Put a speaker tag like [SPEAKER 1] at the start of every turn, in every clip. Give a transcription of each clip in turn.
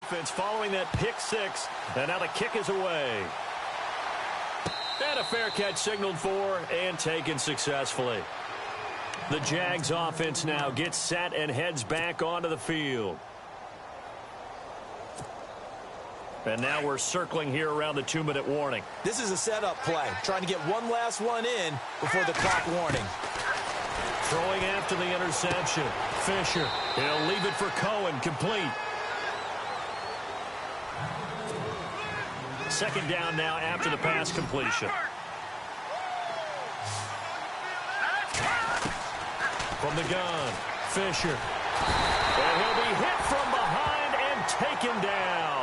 [SPEAKER 1] offense following that pick six. And now the kick is away. And a fair catch signaled for and taken successfully. The Jags offense now gets set and heads back onto the field. And now we're circling here around the 2-minute warning.
[SPEAKER 2] This is a setup play, trying to get one last one in before the clock warning.
[SPEAKER 1] Throwing after the interception. Fisher, he'll leave it for Cohen, complete. Second down now after the pass completion. From the gun, Fisher. And he'll be hit from behind and taken down.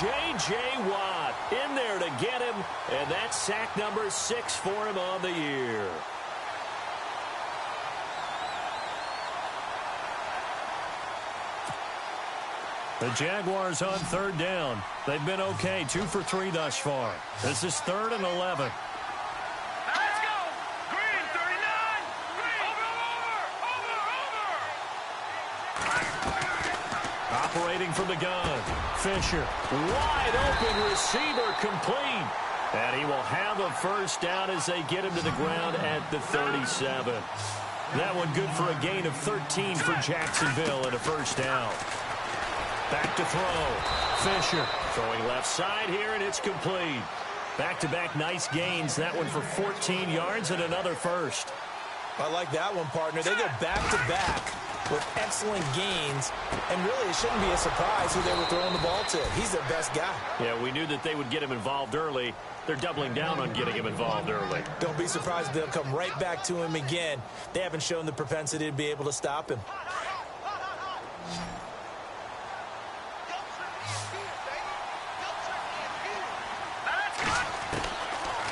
[SPEAKER 1] J.J. Watt in there to get him, and that's sack number 6 for him on the year. The Jaguars on third down. They've been okay, 2 for 3 thus far. This is 3rd and 11.
[SPEAKER 3] Let's go! Green, 39! Green! Over!
[SPEAKER 1] Operating from the gun. Fisher, wide open receiver, complete. And he will have a first down as they get him to the ground at the 37. That one good for a gain of 13 for Jacksonville and a first down. Back to throw. Fisher throwing left side here, and it's complete. Back-to-back nice gains. That one for 14 yards and another first.
[SPEAKER 2] I like that one, partner. They go back-to-back with excellent gains, and really it shouldn't be a surprise who they were throwing the ball to. He's their best guy.
[SPEAKER 1] Yeah, we knew that they would get him involved early. They're doubling down on getting him involved early.
[SPEAKER 2] Don't be surprised if they'll come right back to him again. They haven't shown the propensity to be able to stop him.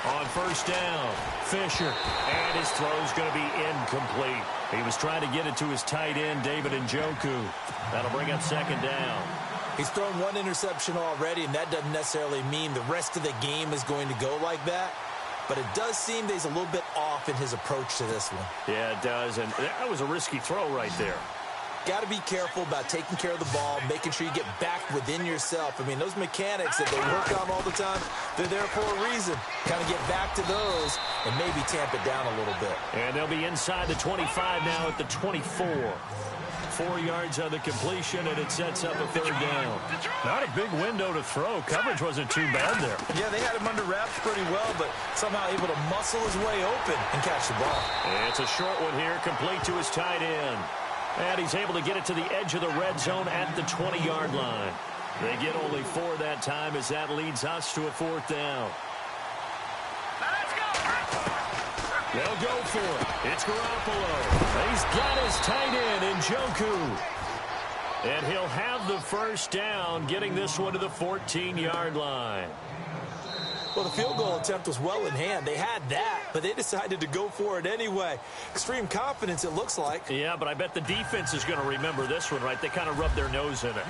[SPEAKER 1] On first down, Fisher, and his throw's going to be incomplete. He was trying to get it to his tight end, David Njoku. That'll bring up second down.
[SPEAKER 2] He's thrown one interception already, and that doesn't necessarily mean the rest of the game is going to go like that. But it does seem that he's a little bit off in his approach to this one.
[SPEAKER 1] Yeah, it does, and that was a risky throw right there.
[SPEAKER 2] Got to be careful about taking care of the ball, making sure you get back within yourself. I mean, those mechanics that they work on all the time, they're there for a reason. Kind of get back to those and maybe tamp it down a little bit.
[SPEAKER 1] And they'll be inside the 25 now at the 24. 4 yards on the completion, and it sets up a third down. Not a big window to throw. Coverage wasn't too bad there.
[SPEAKER 2] Yeah, they had him under wraps pretty well, but somehow able to muscle his way open and catch the ball.
[SPEAKER 1] And it's a short one here, complete to his tight end. And he's able to get it to the edge of the red zone at the 20-yard line. They get only 4 that time as that leads us to a fourth down.
[SPEAKER 3] Let's go!
[SPEAKER 1] They'll go for it. It's Garoppolo. He's got his tight end, Njoku. And he'll have the first down, getting this one to the 14-yard line.
[SPEAKER 2] Well, the field goal attempt was well in hand. They had that, but they decided to go for it anyway. Extreme confidence, it looks like.
[SPEAKER 1] Yeah, but I bet the defense is going to remember this one, right? They kind of rubbed their nose in it.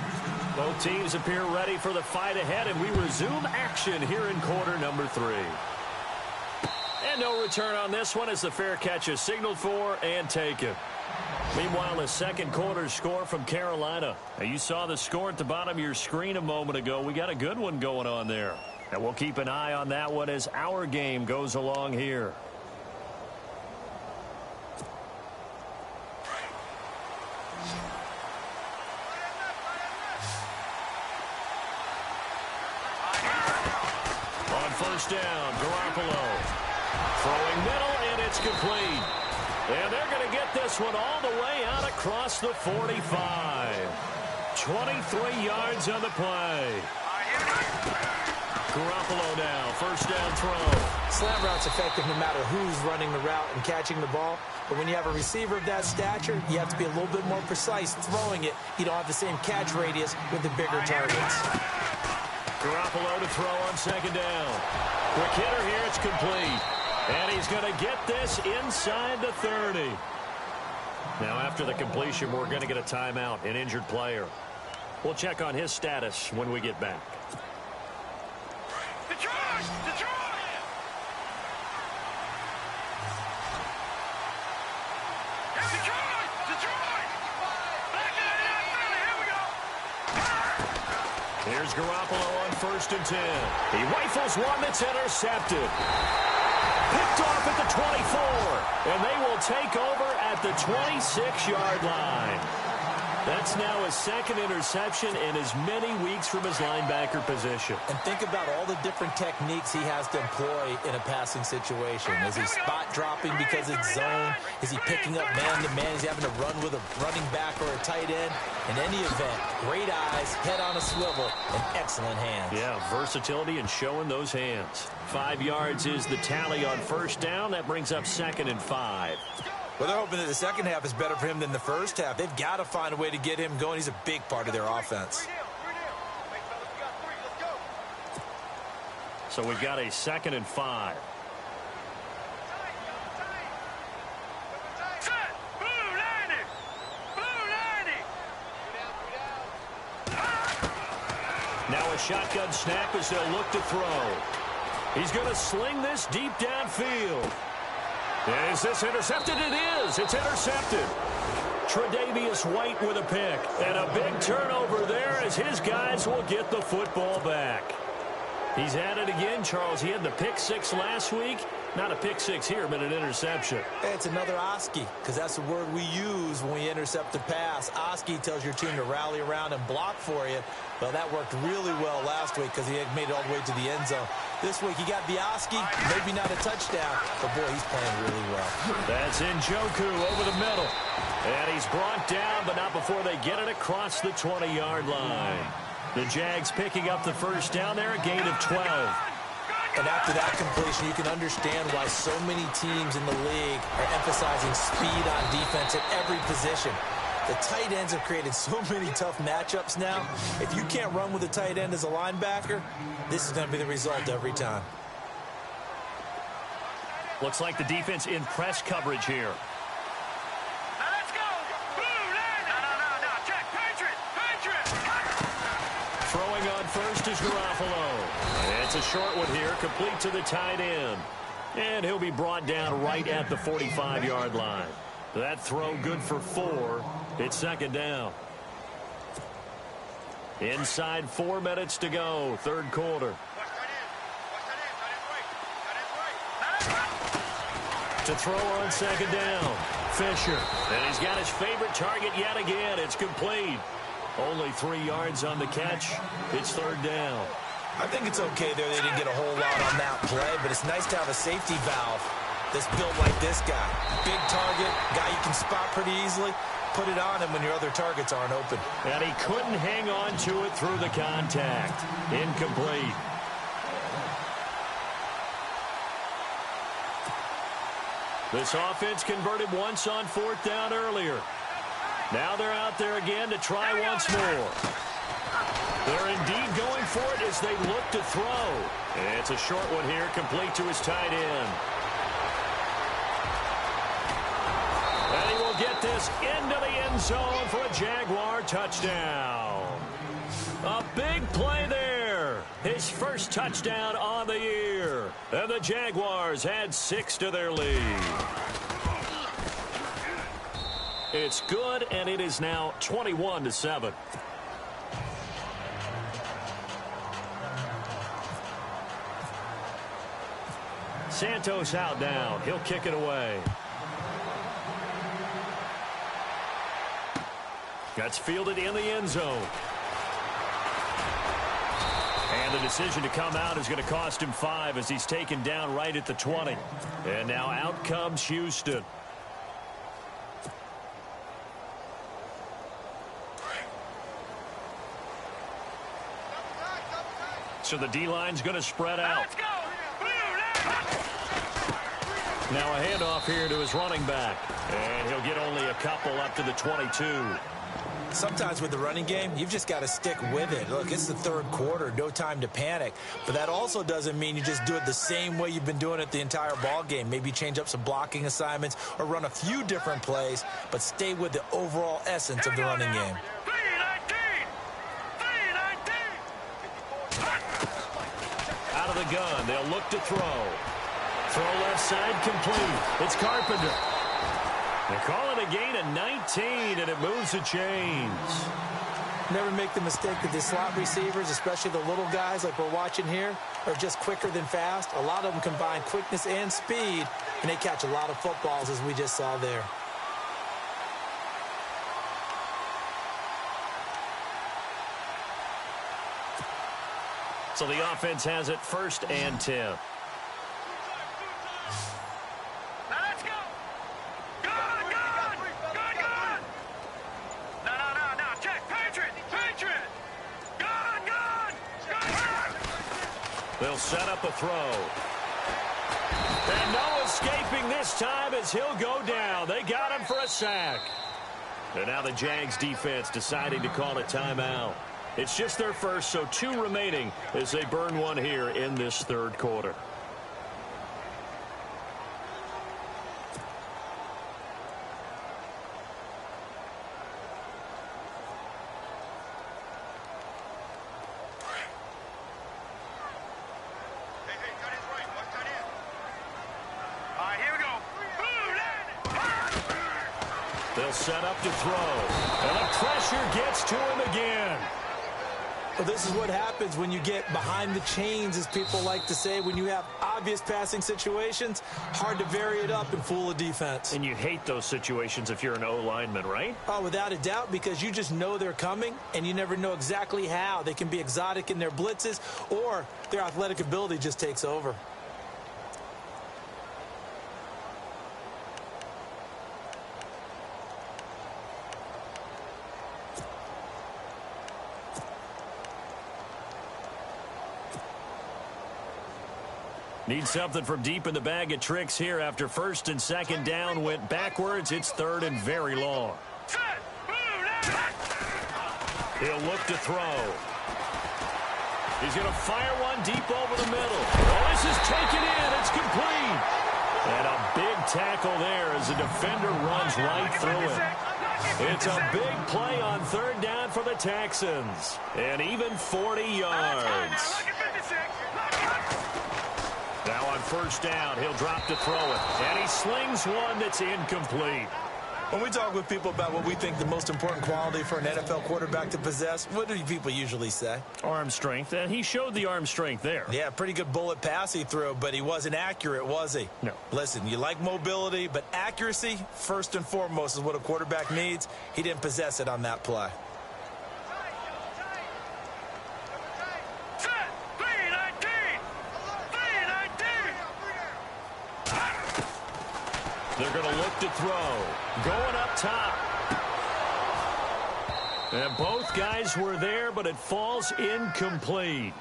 [SPEAKER 1] Both teams appear ready for the fight ahead, and we resume action here in quarter number 3. And no return on this one as the fair catch is signaled for and taken. Meanwhile, the second quarter score from Carolina. Now, you saw the score at the bottom of your screen a moment ago. We got a good one going on there. And we'll keep an eye on that one as our game goes along here. On first down, Garoppolo. Throwing middle, and it's complete. And they're going to get this one all the way out across the 45. 23 yards on the play. Garoppolo now, first down throw.
[SPEAKER 2] Slant route's effective no matter who's running the route and catching the ball. But when you have a receiver of that stature, you have to be a little bit more precise throwing it. You don't have the same catch radius with the bigger targets.
[SPEAKER 1] Garoppolo to throw on second down. Quick hitter here, it's complete. And he's going to get this inside the 30. Now after the completion, we're going to get a timeout, an injured player. We'll check on his status when we get back.
[SPEAKER 3] Detroit! Detroit! Detroit! Detroit! Back in the NFL, here we go!
[SPEAKER 1] Here's Garoppolo on 1st and 10. He rifles one that's intercepted. Picked off at the 24, and they will take over at the 26-yard line. That's now his second interception in as many weeks from his linebacker position.
[SPEAKER 2] And think about all the different techniques he has to employ in a passing situation. Is he spot dropping because it's zone? Is he picking up man-to-man? Is he having to run with a running back or a tight end? In any event, great eyes, head on a swivel, and excellent hands.
[SPEAKER 1] Yeah, versatility and showing those hands. 5 yards is the tally on 1st down. That brings up 2nd and 5.
[SPEAKER 2] Well, they're hoping that the second half is better for him than the first half. They've got to find a way to get him going. He's a big part of their offense.
[SPEAKER 1] So we've got a 2nd and 5. Now a shotgun snap as they'll look to throw. He's going to sling this deep downfield. Is this intercepted? It is. It's intercepted. Tre'Davious White with a pick. And a big turnover there as his guys will get the football back. He's at it again, Charles. He had the pick 6 last week. Not a pick 6 here, but an interception.
[SPEAKER 2] It's another Oski, because that's the word we use when we intercept a pass. Oski tells your team to rally around and block for you. Well, that worked really well last week because he had made it all the way to the end zone. This week he got the Oski, maybe not a touchdown, but boy, he's playing really well.
[SPEAKER 1] That's Njoku over the middle. And he's brought down, but not before they get it across the 20-yard line. The Jags picking up the 1st down there, a gain of 12.
[SPEAKER 2] And after that completion, you can understand why so many teams in the league are emphasizing speed on defense at every position. The tight ends have created so many tough matchups now. If you can't run with a tight end as a linebacker, this is going to be the result every time.
[SPEAKER 1] Looks like the defense in press coverage here.
[SPEAKER 3] Now let's go. No. Check. Patriot.
[SPEAKER 1] Throwing on 1st is Garoppolo. It's a short one here, complete to the tight end. And he'll be brought down right at the 45-yard line. That throw good for 4. It's 2nd down. Inside 4 minutes to go, 3rd quarter. To throw on 2nd down, Fisher. And he's got his favorite target yet again. It's complete. Only 3 yards on the catch. It's 3rd down.
[SPEAKER 2] I think it's okay there. They didn't get a whole lot on that play, but it's nice to have a safety valve that's built like this guy. Big target, guy you can spot pretty easily. Put it on him when your other targets aren't open.
[SPEAKER 1] And he couldn't hang on to it through the contact. Incomplete. This offense converted once on 4th down earlier. Now they're out there again to try once more. They're indeed going for it as they look to throw. It's a short one here, complete to his tight end. And he will get this into the end zone for a Jaguar touchdown. A big play there. His first touchdown on the year. And the Jaguars add 6 to their lead. It's good, and it is now 21-7. Santos out down. He'll kick it away. That's fielded in the end zone. And the decision to come out is going to cost him 5 as he's taken down right at the 20. And now out comes Houston. So the D-line's going to spread out.
[SPEAKER 3] Let's go.
[SPEAKER 1] Now a handoff here to his running back. And he'll get only a couple up to the 22.
[SPEAKER 2] Sometimes with the running game, you've just got to stick with it. Look, it's the 3rd quarter, no time to panic. But that also doesn't mean you just do it the same way you've been doing it the entire ball game. Maybe change up some blocking assignments or run a few different plays, but stay with the overall essence of the running game.
[SPEAKER 1] Out of the gun, they'll look to throw. Throw left side complete. It's Carpenter. They call it a gain of 19, and it moves the chains.
[SPEAKER 2] Never make the mistake that the slot receivers, especially the little guys like we're watching here, are just quicker than fast. A lot of them combine quickness and speed, and they catch a lot of footballs, as we just saw there.
[SPEAKER 1] So the offense has it 1st and 10.
[SPEAKER 3] Now let's go. Good, good. Good, good. No. Check. Patriot. Good.
[SPEAKER 1] They'll set up a throw. And no escaping this time as he'll go down. They got him for a sack. And now the Jags defense deciding to call a timeout. It's just their first, so 2 remaining as they burn one here in this 3rd quarter.
[SPEAKER 3] All right, here we go.
[SPEAKER 1] They'll set up to throw. And the pressure gets to him again.
[SPEAKER 2] Well, this is what happens when you get behind the chains, as people like to say. When you have obvious passing situations, hard to vary it up and fool a defense.
[SPEAKER 1] And you hate those situations if you're an O-lineman, right?
[SPEAKER 2] Oh, without a doubt, because you just know they're coming, and you never know exactly how. They can be exotic in their blitzes, or their athletic ability just takes over.
[SPEAKER 1] Need something from deep in the bag of tricks here after 1st and 2nd down went backwards. It's 3rd and very long. He'll look to throw. He's going to fire one deep over the middle. Oh, this is taken in. It's complete. And a big tackle there as the defender runs right through it. It's a big play on 3rd down for the Texans. And even 40 yards. Now on 1st down, he'll drop to throw it. And he slings one that's incomplete.
[SPEAKER 2] When we talk with people about what we think the most important quality for an NFL quarterback to possess, what do people usually say?
[SPEAKER 1] Arm strength, and he showed the arm strength there.
[SPEAKER 2] Yeah, pretty good bullet pass he threw, but he wasn't accurate, was he?
[SPEAKER 1] No.
[SPEAKER 2] Listen, you like mobility, but accuracy, first and foremost, is what a quarterback needs. He didn't possess it on that play.
[SPEAKER 1] They're going to look to throw. Going up top. And both guys were there, but it falls incomplete.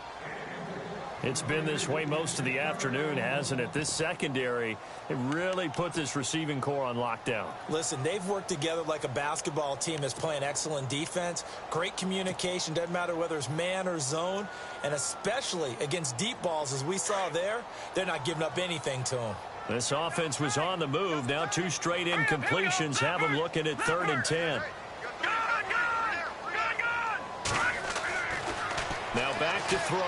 [SPEAKER 1] It's been this way most of the afternoon, hasn't it? This secondary, it really put this receiving core on lockdown.
[SPEAKER 2] Listen, they've worked together like a basketball team that's playing excellent defense. Great communication, doesn't matter whether it's man or zone. And especially against deep balls, as we saw there, they're not giving up anything to them.
[SPEAKER 1] This offense was on the move. Now 2 straight incompletions have them looking at 3rd and 10. Now back to throw.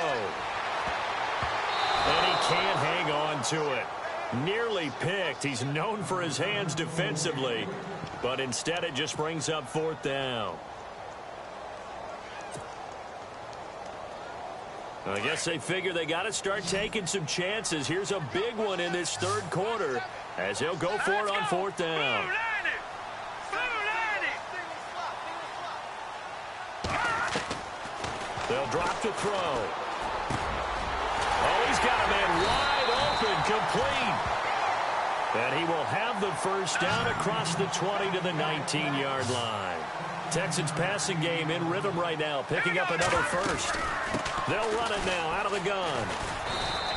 [SPEAKER 1] And he can't hang on to it. Nearly picked. He's known for his hands defensively, but instead it just brings up 4th down. I guess they figure they got to start taking some chances. Here's a big one in this 3rd quarter as he'll go for it on 4th down. They'll drop to throw. Oh, he's got a man wide open, complete. And he will have the 1st down across the 20 to the 19-yard line. Texans passing game in rhythm right now, picking up another 1st. They'll run it now out of the gun.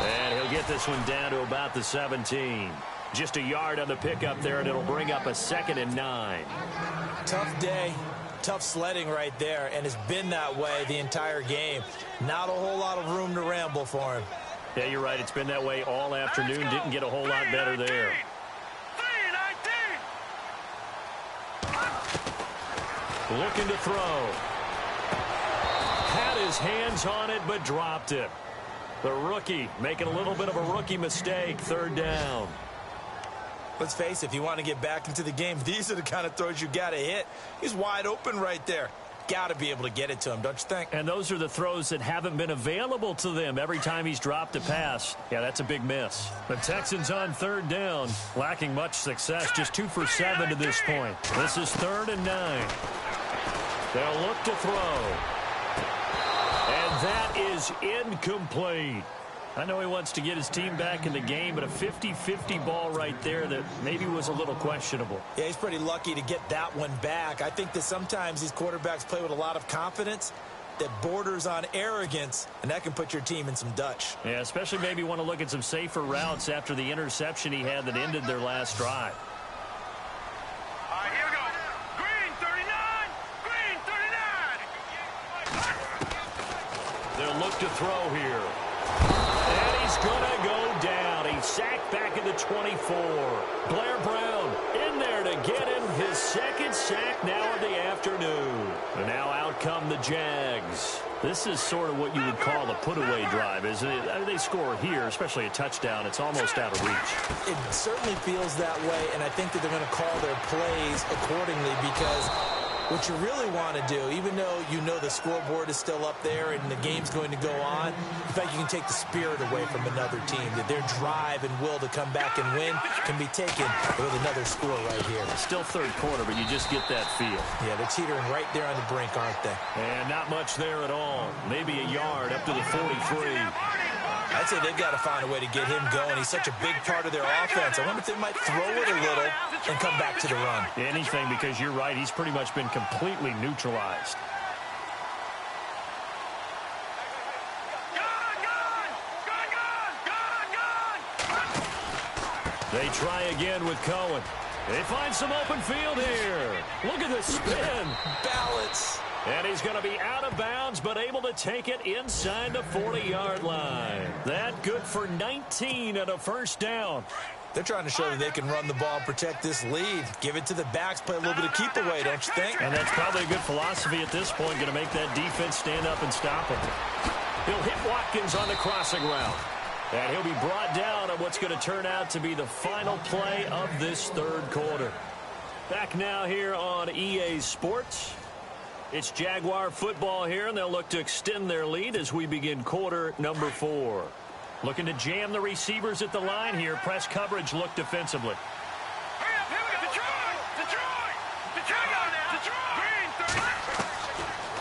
[SPEAKER 1] And he'll get this one down to about the 17. Just a yard on the pickup there, and it'll bring up a 2nd and 9.
[SPEAKER 2] Tough day, tough sledding right there, and it's been that way the entire game. Not a whole lot of room to ramble for him.
[SPEAKER 1] Yeah, you're right. It's been that way all afternoon. Didn't get a whole lot better there. Looking to throw. Had his hands on it, but dropped it. The rookie making a little bit of a rookie mistake. 3rd down.
[SPEAKER 2] Let's face it, if you want to get back into the game, these are the kind of throws you got to hit. He's wide open right there. got to be able to get it to him, don't you think?
[SPEAKER 1] And those are the throws that haven't been available to them every time he's dropped a pass. Yeah, that's a big miss. The Texans on third down, lacking much success, just 2 for 7 to this point. This is 3rd and 9. They'll look to throw. And that is incomplete. I know he wants to get his team back in the game, but a 50-50 ball right there that maybe was a little questionable.
[SPEAKER 2] Yeah, he's pretty lucky to get that one back. I think that sometimes these quarterbacks play with a lot of confidence that borders on arrogance, and that can put your team in some Dutch.
[SPEAKER 1] Yeah, especially maybe want to look at some safer routes after the interception he had that ended their last drive.
[SPEAKER 3] All right, here we go. Green 39. Green 39.
[SPEAKER 1] They'll look to throw here. And he's going to go down. He's sacked back at the 24. Blair Brown in there to get him his second sack now of the afternoon. And now out come the Jags. This is sort of what you would call a put-away drive, isn't it? I mean, they score here, especially a touchdown. It's almost out of reach.
[SPEAKER 2] It certainly feels that way, and I think that they're going to call their plays accordingly because what you really want to do, even though you know the scoreboard is still up there and the game's going to go on, in fact, you can take the spirit away from another team, that their drive and will to come back and win can be taken with another score right here.
[SPEAKER 1] Still third quarter, but you just get that feel.
[SPEAKER 2] Yeah, they're teetering right there on the brink, aren't they?
[SPEAKER 1] And not much there at all. Maybe a yard up to the 43.
[SPEAKER 2] I'd say they've got to find a way to get him going. He's such a big part of their offense. I wonder if they might throw it a little and come back to the run.
[SPEAKER 1] Anything, because you're right. He's pretty much been completely neutralized. They try again with Cohen. They find some open field here. Look at the spin.
[SPEAKER 2] Balance.
[SPEAKER 1] And he's going to be out of bounds, but able to take it inside the 40-yard line. That good for 19 and a first down.
[SPEAKER 2] They're trying to show that they can run the ball and protect this lead. Give it to the backs, play a little bit of keep away, don't you think?
[SPEAKER 1] And that's probably a good philosophy at this point, going to make that defense stand up and stop him. He'll hit Watkins on the crossing route. And he'll be brought down on what's going to turn out to be the final play of this third quarter. Back now here on EA Sports. It's Jaguar football here, and they'll look to extend their lead as we begin quarter number 4. Looking to jam the receivers at the line here. Press coverage look defensively.
[SPEAKER 3] Hurry up, here we go. Detroit! Green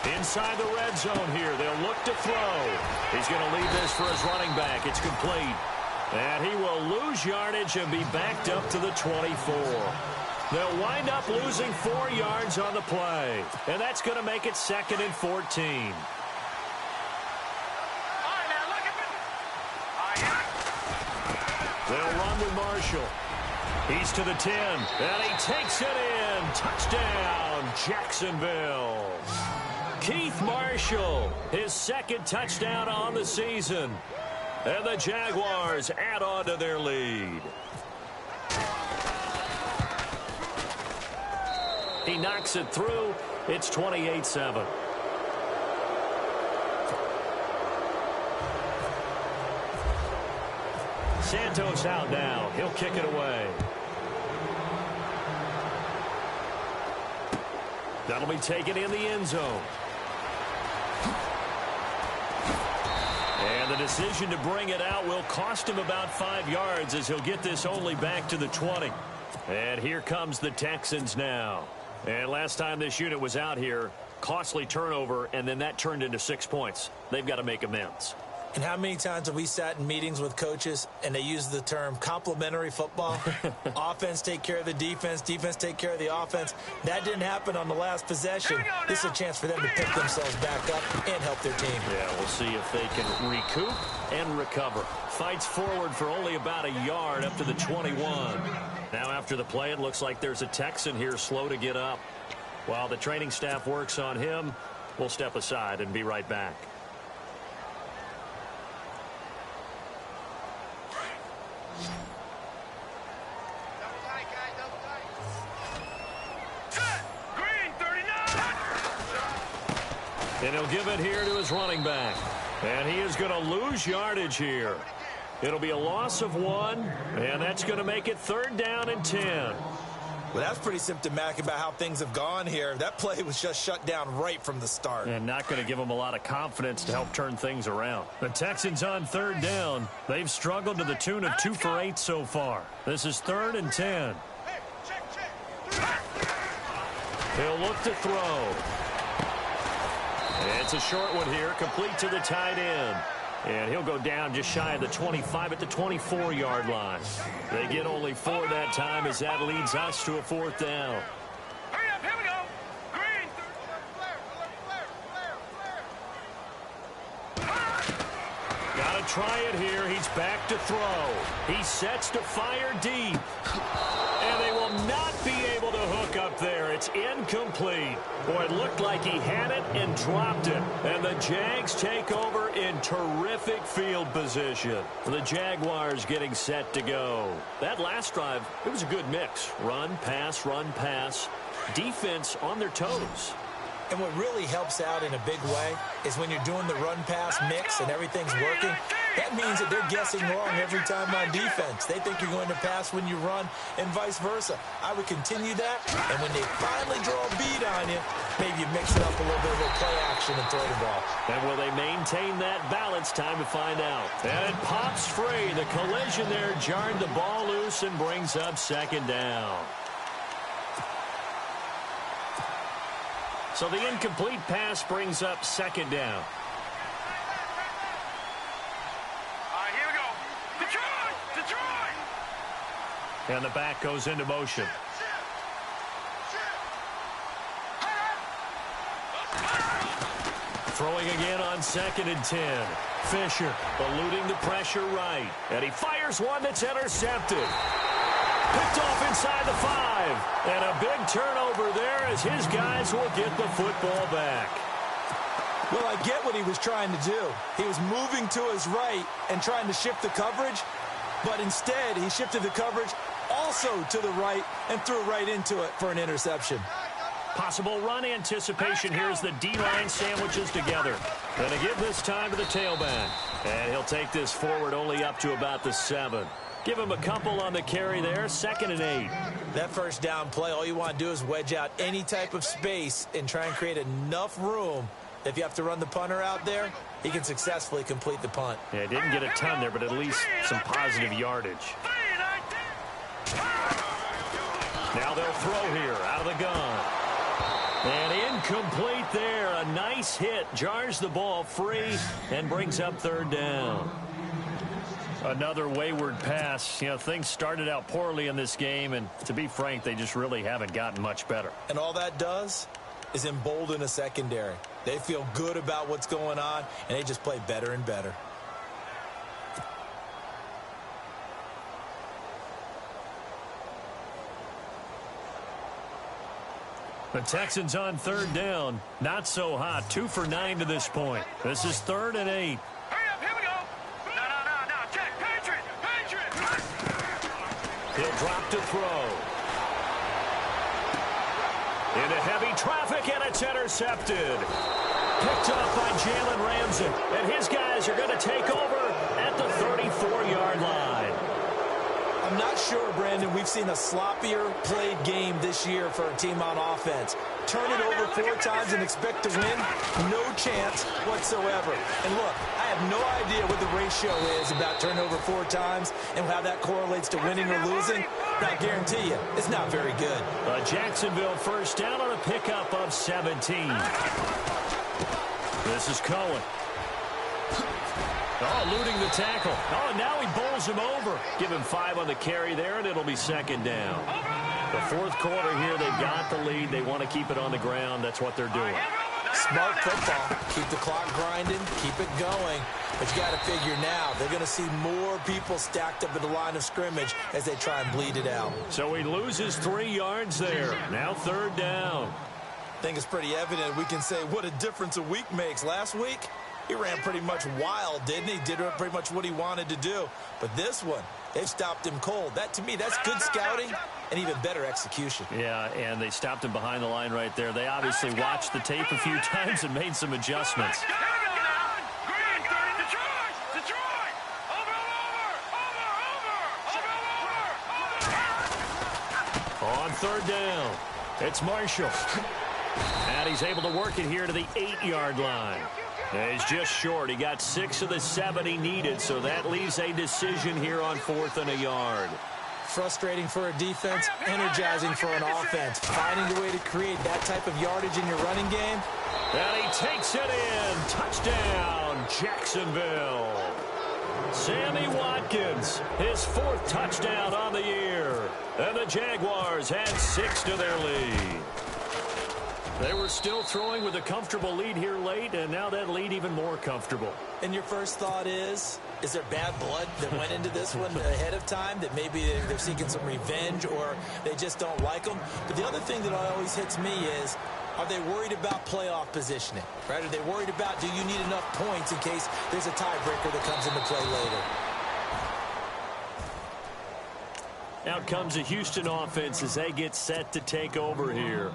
[SPEAKER 3] 30.
[SPEAKER 1] Inside the red zone here. They'll look to throw. He's going to leave this for his running back. It's complete. And he will lose yardage and be backed up to the 24. They'll wind up losing 4 yards on the play. And that's going to make it 2nd and 14. They'll run with Marshall. He's to the 10. And he takes it in. Touchdown, Jacksonville. Keith Marshall, his 2nd touchdown on the season. And the Jaguars add on to their lead. He knocks it through. It's 28-7. Santos out now. He'll kick it away. That'll be taken in the end zone. And the decision to bring it out will cost him about 5 yards as he'll get this only back to the 20. And here comes the Texans now. And last time this unit was out here, costly turnover, and then that turned into 6 points. They've got to make amends.
[SPEAKER 2] And how many times have we sat in meetings with coaches and they use the term complementary football? Offense take care of the defense, defense take care of the offense. That didn't happen on the last possession. This is a chance for them to pick themselves back up and help their team.
[SPEAKER 1] Yeah, we'll see if they can recoup and recover. Fights forward for only about a yard up to the 21. Now after the play, it looks like there's a Texan here slow to get up. While the training staff works on him, we'll step aside and be right back. And he'll give it here to his running back. And he is going to lose yardage here. It'll be a loss of 1, and that's going to make it 3rd down and 10.
[SPEAKER 2] Well, that's pretty symptomatic about how things have gone here. That play was just shut down right from the start.
[SPEAKER 1] And not going to give them a lot of confidence to help turn things around. The Texans on third down. They've struggled to the tune of 2 for 8 so far. This is 3rd and 10. He'll look to throw. It's a short one here, complete to the tight end. And he'll go down just shy of the 25 at the 24-yard line. They get only 4 that time as that leads us to a 4th down.
[SPEAKER 3] Hurry up, here we go. Green.
[SPEAKER 1] Gotta try it here. He's back to throw. He sets to fire deep. And they will not be able to hook up there. It's incomplete. Boy, it looked like he had it and dropped it. And the Jags take over in terrific field position. The Jaguars getting set to go. That last drive, it was a good mix. Run, pass, defense on their toes.
[SPEAKER 2] And what really helps out in a big way is when you're doing the run-pass mix and everything's working, that means that they're guessing wrong every time on defense. They think you're going to pass when you run and vice versa. I would continue that, and when they finally draw a bead on you, maybe you mix it up a little bit of play action and throw the ball.
[SPEAKER 1] And will they maintain that balance? Time to find out. And it pops free. The collision there jarred the ball loose and brings up 2nd down. So the incomplete pass brings up 2nd down.
[SPEAKER 3] All right, here we go. Detroit!
[SPEAKER 1] And the back goes into motion. Throwing again on 2nd and 10. Fisher eluding the pressure right. And he fires one that's intercepted. Picked off inside the 5. And a big turnover there as his guys will get the football back.
[SPEAKER 2] Well, I get what he was trying to do. He was moving to his right and trying to shift the coverage, but instead he shifted the coverage also to the right and threw right into it for an interception.
[SPEAKER 1] Possible run anticipation here as the D-line sandwiches together. Going to give this time to the tailback. And he'll take this forward only up to about the 7. Give him a couple on the carry there, 2nd and 8.
[SPEAKER 2] That first down play, all you want to do is wedge out any type of space and try and create enough room. If you have to run the punter out there, he can successfully complete the punt.
[SPEAKER 1] Yeah, didn't get a ton there, but at least some positive yardage. Now they'll throw here out of the gun. And incomplete there. A nice hit. Jars the ball free and brings up 3rd down. Another wayward pass. You know, things started out poorly in this game, and to be frank, they just really haven't gotten much better.
[SPEAKER 2] And all that does is embolden a secondary. They feel good about what's going on, and they just play better and better.
[SPEAKER 1] The Texans on 3rd down. Not so hot. 2 for 9 to this point. This is 3rd and 8.
[SPEAKER 3] Hurry up, here we go. No, check. Patriot.
[SPEAKER 1] He'll drop to throw. Into heavy traffic, and it's intercepted. Picked up by Jalen Ramsey. And his guys are going to take over at the 34-yard line.
[SPEAKER 2] I'm not sure, Brandon, we've seen a sloppier played game this year for a team on offense. Turn it over 4 times and expect to win? No chance whatsoever. And look, I have no idea what the ratio is about turnover 4 times and how that correlates to winning or losing. But I guarantee you, it's not very good.
[SPEAKER 1] Jacksonville first down on a pickup of 17. This is Cohen. Oh, eluding the tackle. Oh, and now he bowls him over. Give him 5 on the carry there, and it'll be 2nd down. The 4th quarter here, they've got the lead. They want to keep it on the ground. That's what they're doing.
[SPEAKER 2] Smart football. Keep the clock grinding. Keep it going. But you got to figure now, they're going to see more people stacked up at the line of scrimmage as they try and bleed it out.
[SPEAKER 1] So he loses 3 yards there. Now 3rd down.
[SPEAKER 2] I think it's pretty evident we can say what a difference a week makes. Last week, he ran pretty much wild, didn't he? Did pretty much what he wanted to do. But this one, they've stopped him cold. That, to me, that's good scouting and even better execution.
[SPEAKER 1] Yeah, and they stopped him behind the line right there. They obviously watched the tape a few times and made some adjustments. On third down. It's Marshall. And he's able to work it here to the 8-yard line. And he's just short. He got 6 of the 7 he needed, so that leaves a decision here on 4th and a yard.
[SPEAKER 2] Frustrating for a defense, energizing for an offense. Finding a way to create that type of yardage in your running game.
[SPEAKER 1] And he takes it in. Touchdown, Jacksonville. Sammy Watkins, his 4th touchdown on the year. And the Jaguars add 6 to their lead. They were still throwing with a comfortable lead here late, and now that lead even more comfortable.
[SPEAKER 2] And your first thought is there bad blood that went into this one ahead of time, that maybe they're seeking some revenge or they just don't like them? But the other thing that always hits me is, are they worried about playoff positioning? Right? Are they worried about, do you need enough points in case there's a tiebreaker that comes into play later?
[SPEAKER 1] Out comes the Houston offense as they get set to take over here.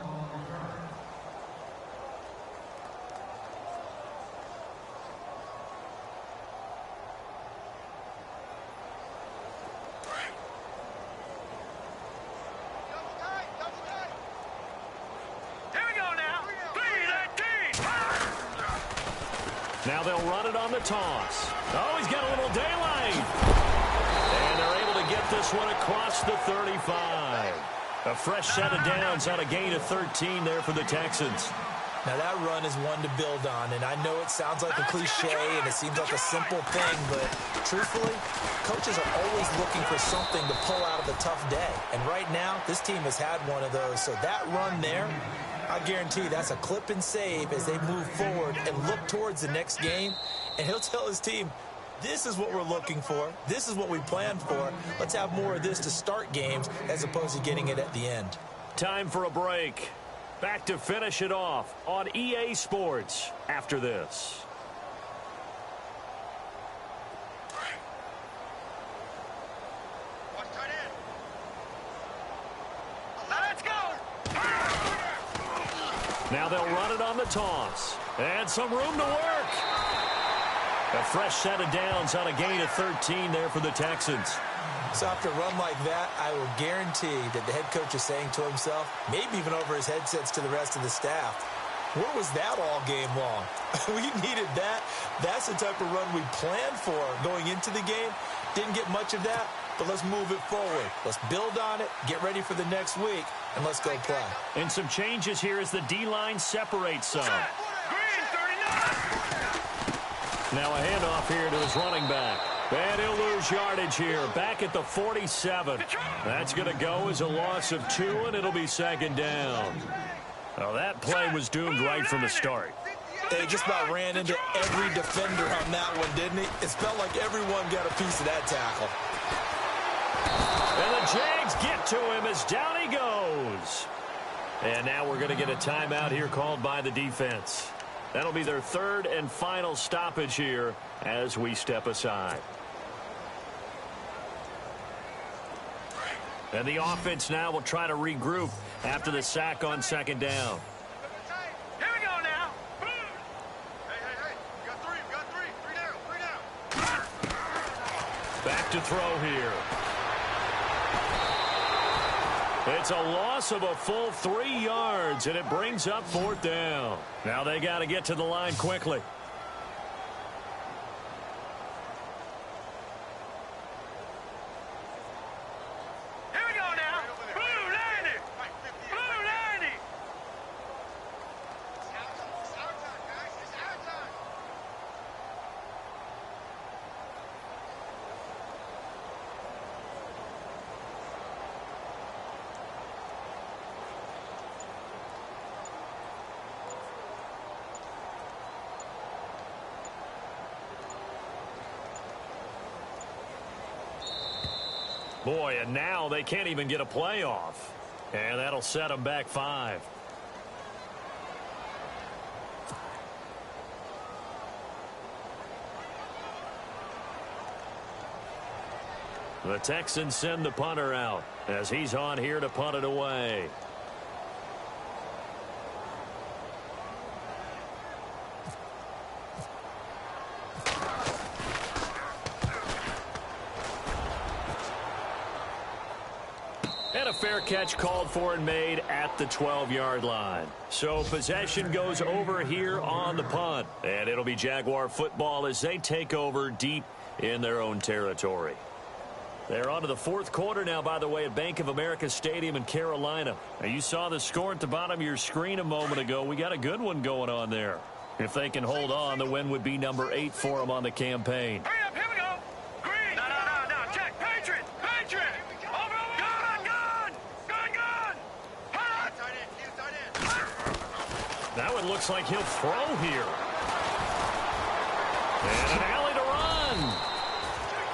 [SPEAKER 1] Now they'll run it on the toss. Oh, he's got a little daylight. And they're able to get this one across the 35. A fresh set of downs on a gain of 13 there for the Texans.
[SPEAKER 2] Now that run is one to build on, and I know it sounds like a cliche and it seems like a simple thing, but truthfully, coaches are always looking for something to pull out of a tough day. And right now, this team has had one of those. So that run there, I guarantee that's a clip and save as they move forward and look towards the next game. And he'll tell his team, this is what we're looking for. This is what we planned for. Let's have more of this to start games as opposed to getting it at the end.
[SPEAKER 1] Time for a break. Back to finish it off on EA Sports after this.
[SPEAKER 3] Let's go!
[SPEAKER 1] Now they'll run it on the toss. And some room to work. A fresh set of downs on a gain of 13 there for the Texans.
[SPEAKER 2] So after a run like that, I will guarantee that the head coach is saying to himself, maybe even over his headsets to the rest of the staff, where was that all game long? We needed that. That's the type of run we planned for going into the game. Didn't get much of that, but let's move it forward. Let's build on it, get ready for the next week, and let's go play.
[SPEAKER 1] And some changes here as the D-line separates some.
[SPEAKER 3] Green, 39!
[SPEAKER 1] Now a handoff here to his running back. And he'll lose yardage here, back at the 47. That's going to go as a loss of 2, and it'll be second down. Well, that play was doomed right from the start.
[SPEAKER 2] They just about ran into every defender on that one, didn't he? It felt like everyone got a piece of that tackle.
[SPEAKER 1] And the Jags get to him as down he goes. And now we're going to get a timeout here called by the defense. That'll be their 3rd and final stoppage here as we step aside. And the offense now will try to regroup after the sack on second down.
[SPEAKER 3] Here we go now. Hey. We got three. Three down.
[SPEAKER 1] Back to throw here. It's a loss of a full 3 yards, and it brings up 4th down. Now they got to get to the line quickly. Boy, and now they can't even get a playoff. And that'll set them back 5. The Texans send the punter out as he's on here to punt it away. And a fair catch called for and made at the 12-yard line. So possession goes over here on the punt. And it'll be Jaguar football as they take over deep in their own territory. They're on to the fourth quarter now, by the way, at Bank of America Stadium in Carolina. Now, you saw the score at the bottom of your screen a moment ago. We got a good one going on there. If they can hold on, the win would be number 8 for them on the campaign.
[SPEAKER 3] Hurry up, here we go. Green. No. Check. Patriot. Over. Gun. Tight end.
[SPEAKER 1] That one looks like he'll throw here. And an alley to run.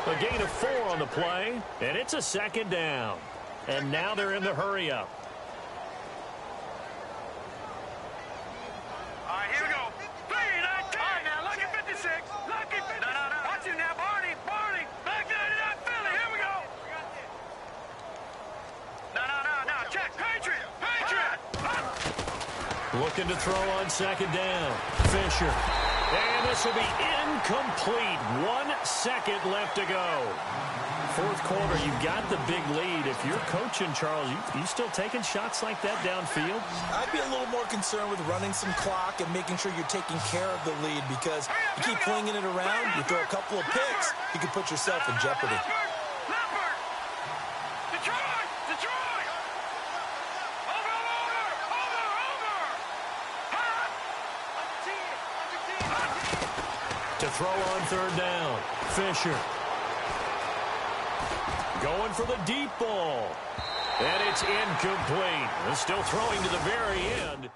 [SPEAKER 1] A gain of 4 on the play, and it's a second down. And now they're in the hurry-up.
[SPEAKER 3] All right, here we go. 3, 19. All right, now, lucky 56. Lucky 56. No. Watch you now, Barney. Back down to that Philly. Here we go. No. Check. Patriot.
[SPEAKER 1] Looking to throw on second down. Fisher. And this will be incomplete. 1 second left to go. Fourth quarter, you've got the big lead. If you're coaching, Charles, you still taking shots like that downfield?
[SPEAKER 2] I'd be a little more concerned with running some clock and making sure you're taking care of the lead, because you keep flinging it around, you throw a couple of picks, you can put yourself in jeopardy.
[SPEAKER 3] Leopard. Detroit. Over.
[SPEAKER 1] To throw on third down. Fisher. Going for the deep ball. And it's incomplete. Still throwing to the very end.